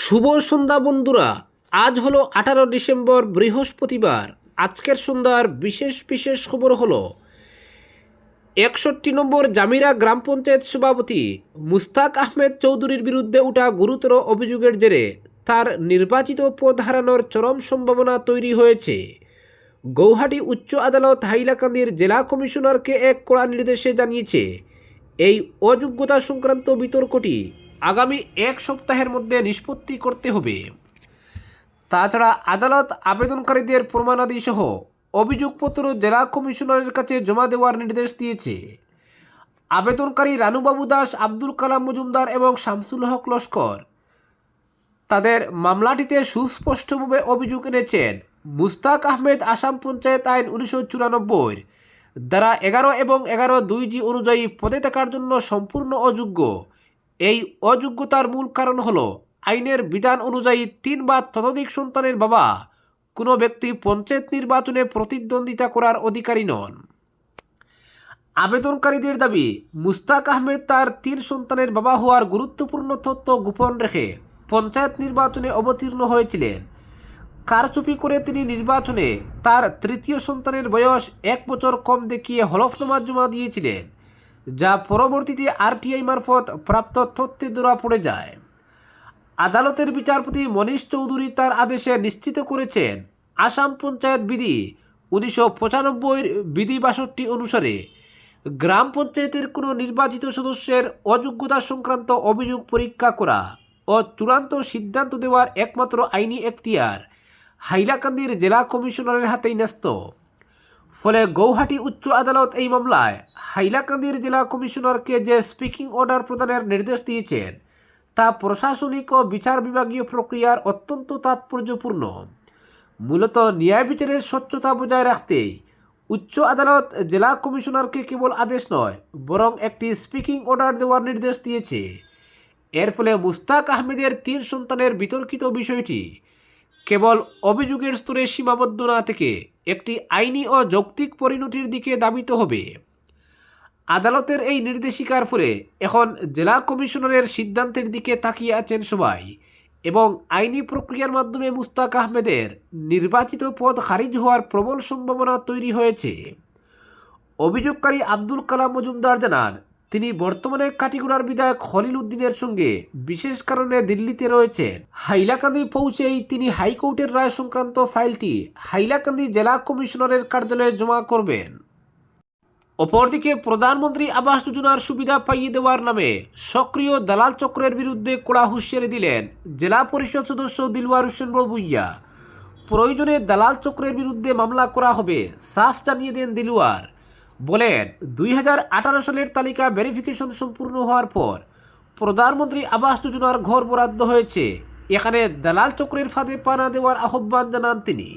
শুভ সন্ধ্যা বন্ধুরা। আজ হলো 18 ডিসেম্বর, বৃহস্পতিবার। আজকের সন্ধ্যার বিশেষ বিশেষ খবর হলো 61 নম্বর জামিরা গ্রাম পঞ্চায়েত সভাপতি মুস্তাক আহমেদ চৌধুরীর বিরুদ্ধে ওঠা গুরুতর অভিযোগের জেরে তার নির্বাচিত পদ হারানোর চরম সম্ভাবনা তৈরি হয়েছে। গৌহাটি উচ্চ আদালত হাইলাকান্দির জেলা কমিশনারকে এক কড়া নির্দেশে জানিয়েছে এই অযোগ্যতা সংক্রান্ত বিতর্কটি আগামী এক সপ্তাহের মধ্যে নিষ্পত্তি করতে হবে। তাছাড়া আদালত আবেদনকারীদের প্রমাণাদি সহ অভিযোগপত্র জেলা কমিশনারের কাছে জমা দেওয়ার নির্দেশ দিয়েছে। আবেদনকারী রানুবাবু দাস, আব্দুল কালাম মজুমদার এবং শামসুল হক লস্কর তাদের মামলাটিতে সুস্পষ্টভাবে অভিযোগ এনেছেন মুস্তাক আহমেদ আসাম পঞ্চায়েত আইন 1994 ধারা 11 এবং 11(2)(g) অনুযায়ী পদে থাকার জন্য সম্পূর্ণ অযোগ্য। এই অযোগ্যতার মূল কারণ হল আইনের বিধান অনুযায়ী 3 বা ততোধিক সন্তানের বাবা কোনো ব্যক্তি পঞ্চায়েত নির্বাচনে প্রতিদ্বন্দ্বিতা করার অধিকারী নন। আবেদনকারীদের দাবি, মুস্তাক আহমেদ তার 3 সন্তানের বাবা হওয়ার গুরুত্বপূর্ণ তথ্য গোপন রেখে পঞ্চায়েত নির্বাচনে অবতীর্ণ হয়েছিলেন। কারচুপি করে তিনি নির্বাচনে তার তৃতীয় সন্তানের বয়স 1 বছর কম দেখিয়ে হলফনামা জমা দিয়েছিলেন, যা পরবর্তীতে আরটিআই মারফত প্রাপ্ত তথ্যে ধরা পড়ে যায়। আদালতের বিচারপতি মনীষ চৌধুরী তার আদেশে নিশ্চিত করেছেন আসাম পঞ্চায়েত বিধি 1995 বিধি 62 অনুসারে গ্রাম পঞ্চায়েতের কোনো নির্বাচিত সদস্যের অযোগ্যতা সংক্রান্ত অভিযোগ পরীক্ষা করা ও চূড়ান্ত সিদ্ধান্ত দেওয়ার একমাত্র আইনি এখতিয়ার হাইলাকান্দির জেলা কমিশনারের হাতেই ন্যস্ত। ফলে গৌহাটি উচ্চ আদালত এই মামলায় হাইলাকান্দির জেলা কমিশনারকে যে স্পিকিং অর্ডার প্রদানের নির্দেশ দিয়েছেন তা প্রশাসনিক ও বিচার বিভাগীয় প্রক্রিয়ার অত্যন্ত তাৎপর্যপূর্ণ। মূলত ন্যায় বিচারের স্বচ্ছতা বজায় রাখতে উচ্চ আদালত জেলা কমিশনারকে কেবল আদেশ নয়, বরং একটি স্পিকিং অর্ডার দেওয়ার নির্দেশ দিয়েছে। এর ফলে মুস্তাক আহমেদের 3 সন্তানের বিতর্কিত বিষয়টি কেবল অভিযোগের স্তরে সীমাবদ্ধ না থেকে একটি আইনি ও যৌক্তিক পরিণতির দিকে ধাবিত হবে। আদালতের এই নির্দেশিকার ফলে এখন জেলা কমিশনারের সিদ্ধান্তের দিকে তাকিয়ে আছেন সবাই এবং আইনি প্রক্রিয়ার মাধ্যমে মুস্তাক আহমেদের নির্বাচিত পদ খারিজ হওয়ার প্রবল সম্ভাবনা তৈরি হয়েছে। অভিযোগকারী আব্দুল কালাম মজুমদার জানান, তিনি বর্তমানে কাটিগড়ার বিধায়ক খলিল উদ্দিনের সঙ্গে বিশেষ কারণে দিল্লিতে রয়েছেন। হাইলাকান্দি পৌঁছেই তিনি হাইকোর্টের রায় সংক্রান্ত ফাইলটি হাইলাকান্দি জেলা কমিশনারের কার্যালয়ে জমা করবেন। অপরদিকে প্রধানমন্ত্রী আবাস যোজনার সুবিধা পাইয়ে দেওয়ার নামে সক্রিয় দালাল চক্রের বিরুদ্ধে কড়া হুঁশিয়ারি দিলেন জেলা পরিষদ সদস্য দিলওয়ার হোসেন ভুইয়া। প্রয়োজনে দালাল চক্রের বিরুদ্ধে মামলা করা হবে, সাফ জানিয়ে দেন দিলওয়ার। বলেন, 2018 সালের তালিকা ভেরিফিকেশন সম্পূর্ণ হওয়ার পর প্রধানমন্ত্রী আবাস যোজনার ঘর বরাদ্দ হয়েছে। এখানে দালাল চক্রের ফাঁদে পা না দেওয়ার আহ্বান জানান তিনি।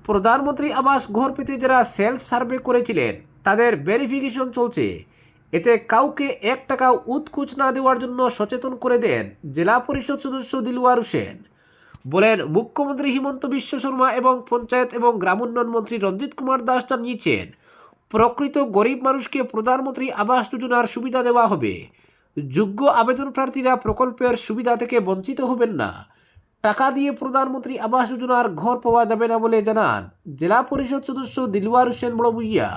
প্রধানমন্ত্রী আবাস ঘর পেতে যারা সেলফ সার্ভে করেছিলেন তাদের ভেরিফিকেশন চলছে, এতে কাউকে 1 টাকাও উৎকুচ না দেওয়ার জন্য সচেতন করে দেন জেলা পরিষদ সদস্য দিলওয়ার হোসেন। বলেন, মুখ্যমন্ত্রী হিমন্ত বিশ্ব শর্মা এবং পঞ্চায়েত এবং গ্রামোন্নয়ন মন্ত্রী রঞ্জিত কুমার দাস জানিয়েছেন প্রকৃত গরিব মানুষকে প্রধানমন্ত্রী আবাস যোজনার সুবিধা দেওয়া হবে। যোগ্য আবেদন প্রার্থীরা প্রকল্পের সুবিধা থেকে বঞ্চিত হবেন না। টাকা দিয়ে প্রধানমন্ত্রী আবাস যোজনার ঘর পাওয়া যাবে না বলে জানান জেলা পরিষদ সদস্য দিলওয়ার হোসেন ভুইয়া।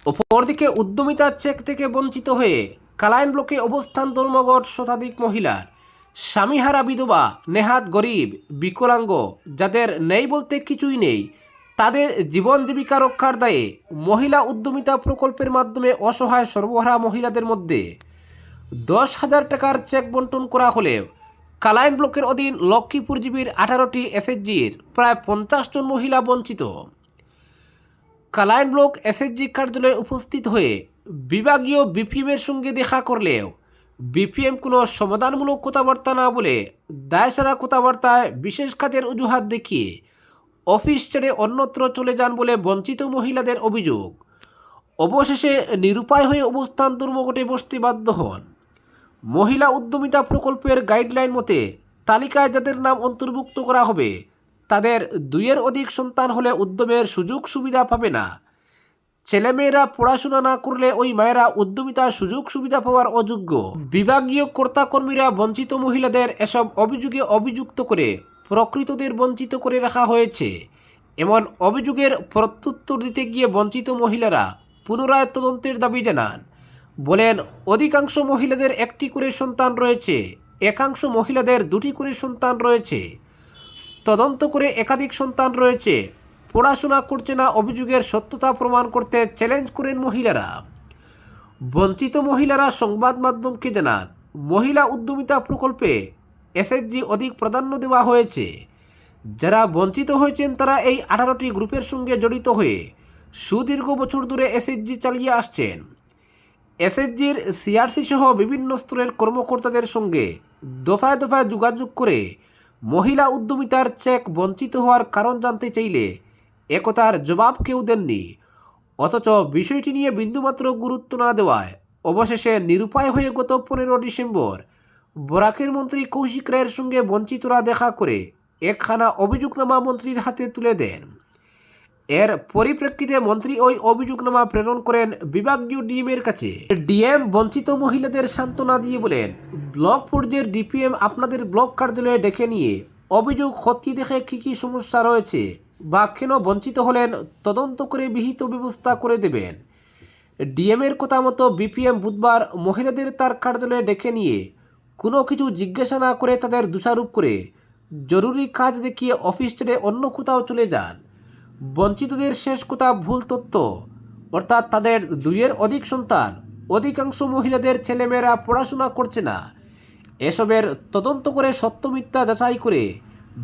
অপরদিকে উদ্যমিতার চেক থেকে বঞ্চিত হয়ে কালাইন ব্লকে অবস্থান ধর্মঘট শতাধিক মহিলার। স্বামীহারা বিধবা, নেহাত গরিব, বিকলাঙ্গ যাদের নেই বলতে কিছুই নেই, তাদের জীবন জীবিকা রক্ষার দায়ে মহিলা উদ্যমিতা প্রকল্পের মাধ্যমে অসহায় সর্বহারা মহিলাদের মধ্যে 10,000 টাকার চেক বন্টন করা হলেও কালাইন ব্লকের অধীন লক্ষ্মীপুর জিবির 18টি এসএইচজির প্রায় 50 জন মহিলা বঞ্চিত। কালাইন ব্লক এসএইচজি কার্যালয়ে উপস্থিত হয়ে বিভাগীয় বিপিএমের সঙ্গে দেখা করলেও বিপিএম কোনো সমাধানমূলক কথাবার্তা না বলে দায়সারা কথাবার্তায় বিশেষ কাজের অজুহাত দেখিয়ে অফিস ছেড়ে অন্যত্র চলে যান বলে বঞ্চিত মহিলাদের অভিযোগ। অবশেষে নিরুপায় হয়ে অবস্থান ধর্মঘটে বসতে বাধ্য হন। মহিলা উদ্যমিতা প্রকল্পের গাইডলাইন মতে তালিকায় যাদের নাম অন্তর্ভুক্ত করা হবে তাদের 2-এর অধিক সন্তান হলে উদ্যমের সুযোগ সুবিধা পাবে না। ছেলেমেয়েরা পড়াশোনা না করলে ওই মায়েরা উদ্যমিতার সুযোগ সুবিধা পাওয়ার অযোগ্য। বিভাগীয় কর্তাকর্মীরা বঞ্চিত মহিলাদের এসব অভিযোগে অভিযুক্ত করে প্রকৃতদের বঞ্চিত করে রাখা হয়েছে। এমন অভিযোগের প্রত্যুত্তর দিতে গিয়ে বঞ্চিত মহিলারা পুনরায় তদন্তের দাবি জানান। বলেন, অধিকাংশ মহিলাদের একটি করে সন্তান রয়েছে, একাংশ মহিলাদের দুটি করে সন্তান রয়েছে, তদন্ত করে একাধিক সন্তান রয়েছে, পড়াশোনা করছে না অভিযোগের সত্যতা প্রমাণ করতে চ্যালেঞ্জ করেন মহিলারা। বঞ্চিত মহিলারা সংবাদ মাধ্যমকে জানান, মহিলা উদ্যমিতা প্রকল্পে এসএইচজি অধিক প্রাধান্য দেওয়া হয়েছে। যারা বঞ্চিত হয়েছেন তারা এই 18টি গ্রুপের সঙ্গে জড়িত হয়ে সুদীর্ঘ বছর ধরে এসএইচজি চালিয়ে আসছেন। এসএইচজির সিআরসি সহ বিভিন্ন স্তরের কর্মকর্তাদের সঙ্গে দফায় দফায় যোগাযোগ করে মহিলা উদ্যমিতার চেক বঞ্চিত হওয়ার কারণ জানতে চাইলে একথার জবাব কেউ দেননি। অথচ বিষয়টি নিয়ে বিন্দুমাত্র গুরুত্ব না দেওয়ায় অবশেষে নিরুপায় হয়ে গত 15 ডিসেম্বর বরাকের মন্ত্রী কৌশিক রায়ের সঙ্গে বঞ্চিতরা দেখা করে একখানা অভিযোগনামা মন্ত্রীর হাতে তুলে দেন। এর পরিপ্রেক্ষিতে মন্ত্রী ওই অভিযোগনামা প্রেরণ করেন বিভাগীয় ডিএমের কাছে। ডিএম বঞ্চিত মহিলাদের সান্ত্বনা দিয়ে বলেন, ব্লক পর্যায়ের ডিপিএম আপনাদের ব্লক কার্যালয়ে ডেকে নিয়ে অভিযোগ খতিয়ে দেখে কী কী সমস্যা রয়েছে বা কেন বঞ্চিত হলেন তদন্ত করে বিহিত ব্যবস্থা করে দেবেন। ডিএমের কথা মতো বিপিএম বুধবার মহিলাদের তার কার্যালয়ে ডেকে নিয়ে কোনো কিছু জিজ্ঞাসা না করে তাদের দোষারোপ করে জরুরি কাজ দেখিয়ে অফিস ছেড়ে অন্য কোথাও চলে যান। বঞ্চিতদের শেষ কথা ভুল তথ্য, অর্থাৎ তাদের 2-এর অধিক সন্তান, অধিকাংশ মহিলাদের ছেলেমেয়েরা পড়াশোনা করছে না। এসবের তদন্ত করে সত্য মিথ্যা যাচাই করে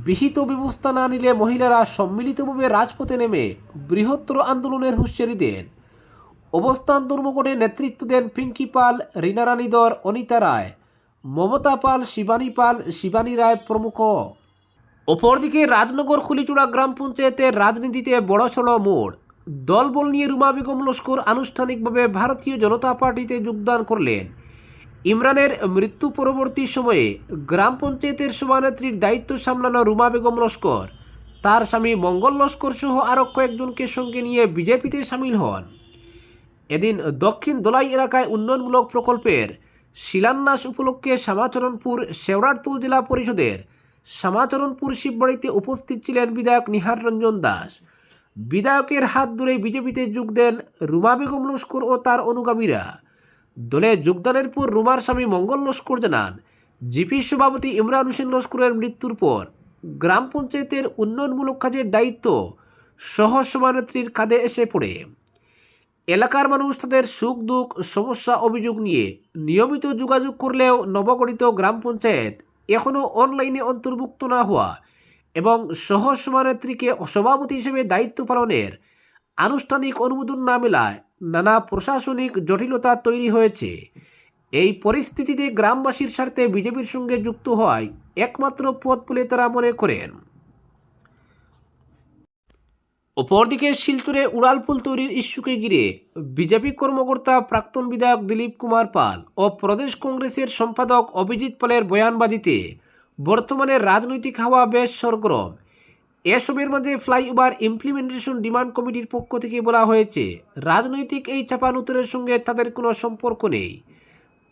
বিহিত ব্যবস্থা না নিলে মহিলারা সম্মিলিতভাবে রাজপথে নেমে বৃহত্তর আন্দোলনের হুঁশিয়ারি দেন। অবস্থান ধর্মঘটে নেতৃত্ব দেন পিঙ্কি পাল, রীনা রানী দর, অনিতা রায়, মমতা পাল, শিবানী রায় প্রমুখ। অপরদিকে রাজনগর খুলিচূড়া গ্রাম পঞ্চায়েতের রাজনীতিতে বড়সড় মোড়। দলবল নিয়ে রুমা বেগম লস্কর আনুষ্ঠানিকভাবে ভারতীয় জনতা পার্টিতে যোগদান করলেন। ইমরানের মৃত্যু পরবর্তী সময়ে গ্রাম পঞ্চায়েতের সভানেত্রীর দায়িত্ব সামলানো রুমা বেগম লস্কর তার স্বামী মঙ্গল লস্কর সহ আরও কয়েকজনকে সঙ্গে নিয়ে বিজেপিতে সামিল হন। এদিন দক্ষিণ দোলাই এলাকায় উন্নয়নমূলক প্রকল্পের শিলান্যাস উপলক্ষে শ্যামাচরণপুর শেওড়ারতুল জেলা পরিষদের শ্যামাচরণপুর শিববাড়িতে উপস্থিত ছিলেন বিধায়ক নিহার রঞ্জন দাস। বিধায়কের হাত ধরে বিজেপিতে যোগ দেন রুমা বেগম লস্কর ও তার অনুগামীরা। দলে যোগদানের পর রুমার স্বামী মঙ্গল লস্কর জানান, জিপি সভাপতি ইমরান হোসেন লস্করের মৃত্যুর পর গ্রাম পঞ্চায়েতের উন্নয়নমূলক কাজের দায়িত্ব সহ সভানেত্রীর কাঁধে এসে পড়ে। এলাকার মানুষ তাদের সুখ দুঃখ সমস্যা অভিযোগ নিয়ে নিয়মিত যোগাযোগ করলেও নবগঠিত গ্রাম পঞ্চায়েত এখনও অনলাইনে অন্তর্ভুক্ত না হওয়া এবং সহ সভানেত্রীকে সভাপতি হিসেবে দায়িত্ব পালনের আনুষ্ঠানিক অনুমোদন না মেলায় নানা প্রশাসনিক জটিলতা তৈরি হয়েছে। এই পরিস্থিতিতে গ্রামবাসীর স্বার্থে বিজেপির সঙ্গে যুক্ত হওয়ায় একমাত্র পথ বলে তারা মনে করেন। অপরদিকে শিলচরে উড়ালপুল তৈরির ইস্যুকে ঘিরে বিজেপি কর্মকর্তা প্রাক্তন বিধায়ক দিলীপ কুমার পাল ও প্রদেশ কংগ্রেসের সম্পাদক অভিজিৎ পালের বয়ানবাজিতে বর্তমানে রাজনৈতিক হাওয়া বেশ সরগরম। এসবের মাঝে ফ্লাইওভার ইমপ্লিমেন্টেশন ডিমান্ড কমিটির পক্ষ থেকে বলা হয়েছে, রাজনৈতিক এই চাপানুতরের সঙ্গে তাদের কোনো সম্পর্ক নেই।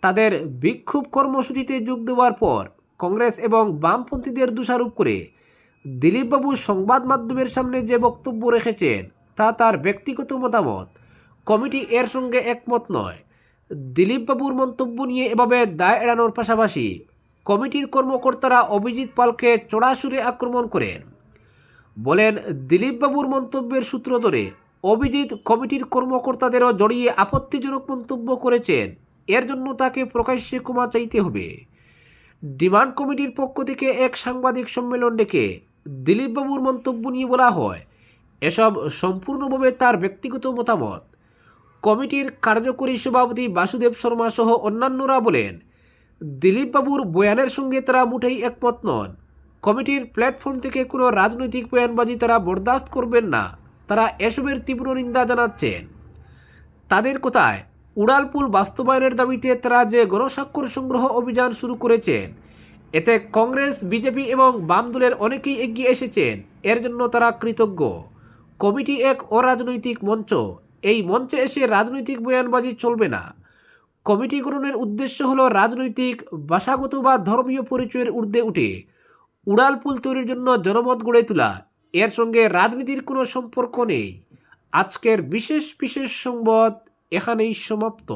তাদের বিক্ষোভ কর্মসূচিতে যোগ দেওয়ার পর কংগ্রেস এবং বামপন্থীদের দোষারোপ করে দিলীপবাবু সংবাদ মাধ্যমের সামনে যে বক্তব্য রেখেছেন তা তার ব্যক্তিগত মতামত, কমিটি এর সঙ্গে একমত নয়। দিলীপবাবুর মন্তব্য নিয়ে এভাবে দায় এড়ানোর পাশাপাশি কমিটির কর্মকর্তারা অভিজিৎ পালকে চড়া সুরে আক্রমণ করেন। বলেন, দিলীপবাবুর মন্তব্যের সূত্র ধরে অভিজিৎ কমিটির কর্মকর্তাদেরও জড়িয়ে আপত্তিজনক মন্তব্য করেছেন, এর জন্য তাকে প্রকাশ্যে ক্ষমা চাইতে হবে। ডিমান্ড কমিটির পক্ষ থেকে এক সাংবাদিক সম্মেলন ডেকে দিলীপবাবুর মন্তব্য নিয়ে বলা হয়, এসব সম্পূর্ণভাবে তার ব্যক্তিগত মতামত। কমিটির কার্যকরী সভাপতি বাসুদেব শর্মা সহ অন্যান্যরা বলেন, দিলীপবাবুর বয়ানের সঙ্গে তারা মোটেই একমত নন। কমিটির প্ল্যাটফর্ম থেকে কোনো রাজনৈতিক বয়ানবাজি তারা বরদাস্ত করবেন না। তারা এসবের তীব্র নিন্দা জানাচ্ছেন। তাদের কথায়, উড়ালপুল বাস্তবায়নের দাবিতে তারা যে গণস্বাক্ষর সংগ্রহ অভিযান শুরু করেছেন, এতে কংগ্রেস, বিজেপি এবং বাম দলের অনেকেই এগিয়ে এসেছেন। এর জন্য তারা কৃতজ্ঞ। কমিটি এক অরাজনৈতিক মঞ্চ, এই মঞ্চে এসে রাজনৈতিক বয়ানবাজি চলবে না। কমিটি গঠনের উদ্দেশ্য হলো রাজনৈতিক, ভাষাগত বা ধর্মীয় পরিচয়ের ঊর্ধ্বে উঠে উড়ালপুল তৈরির জন্য জনমত গড়ে তোলা। এর সঙ্গে রাজনীতির কোনো সম্পর্ক নেই। আজকের বিশেষ সংবাদ এখানেই সমাপ্ত।